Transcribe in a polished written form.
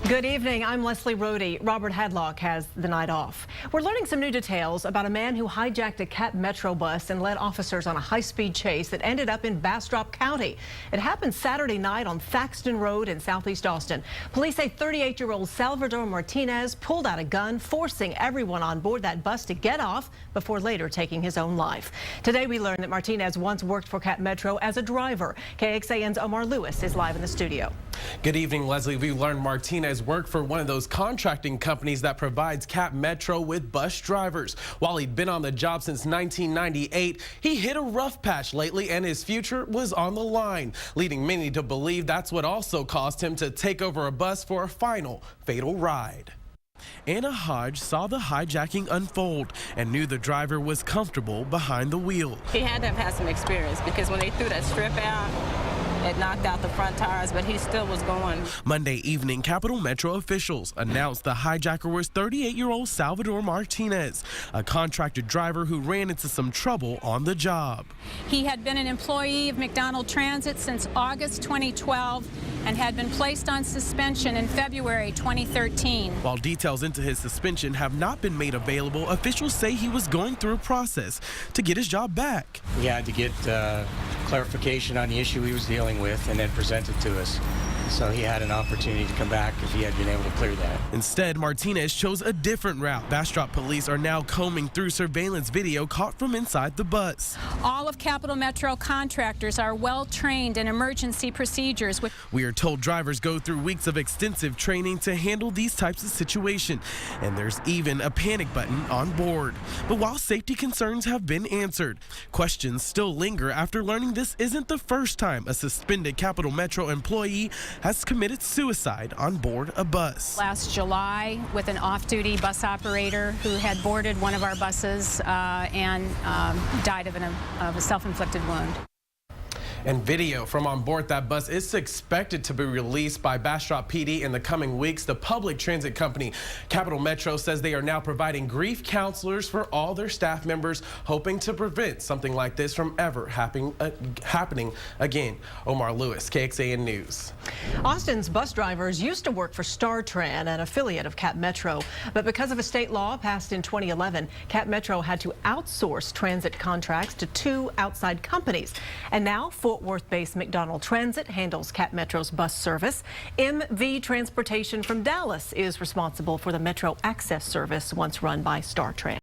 Good evening. I'm Leslie Rohde. Robert Hadlock has the night off. We're learning some new details about a man who hijacked a CapMetro bus and led officers on a high-speed chase that ended up in Bastrop County. It happened Saturday night on Thaxton Road in southeast Austin. Police say 38-year-old Salvador Martinez pulled out a gun, forcing everyone on board that bus to get off before later taking his own life. Today we learned that Martinez once worked for CapMetro as a driver. KXAN's Omar Lewis is live in the studio. Good evening, Leslie. We learned Martinez worked for one of those contracting companies that provides CapMetro with bus drivers. While he'd been on the job since 1998, he hit a rough patch lately and his future was on the line, leading many to believe that's what also caused him to take over a bus for a final fatal ride. Anna Hodge saw the hijacking unfold and knew the driver was comfortable behind the wheel. He had to have had some experience because when they threw that strip out, it knocked out the front tires, but he still was going. Monday evening, CapMetro officials announced the hijacker was 38-year-old Salvador Martinez, a contracted driver who ran into some trouble on the job. He had been an employee of McDonald Transit since August 2012 and had been placed on suspension in February 2013. While details into his suspension have not been made available, officials say he was going through a process to get his job back. We had to get clarification on the issue he was dealing with and then present it to us. So he had an opportunity to come back if he had been able to clear that. Instead, Martinez chose a different route. Bastrop police are now combing through surveillance video caught from inside the bus. All of CapMetro contractors are well trained in emergency procedures. We are told drivers go through weeks of extensive training to handle these types of situations, and there's even a panic button on board. But while safety concerns have been answered, questions still linger after learning this isn't the first time a suspended CapMetro employee has committed suicide on board a bus. Last July, with an off-duty bus operator who had boarded one of our buses and died of a self-inflicted wound. And video from on board that bus is expected to be released by Bastrop PD in the coming weeks. The public transit company CapMetro says they are now providing grief counselors for all their staff members, hoping to prevent something like this from ever happening again. Omar Lewis, KXAN News. Austin's bus drivers used to work for StarTran, an affiliate of CapMetro, but because of a state law passed in 2011, CapMetro had to outsource transit contracts to two outside companies. And now Fort Worth-based McDonald Transit handles CapMetro's bus service. MV Transportation from Dallas is responsible for the Metro Access service once run by StarTran.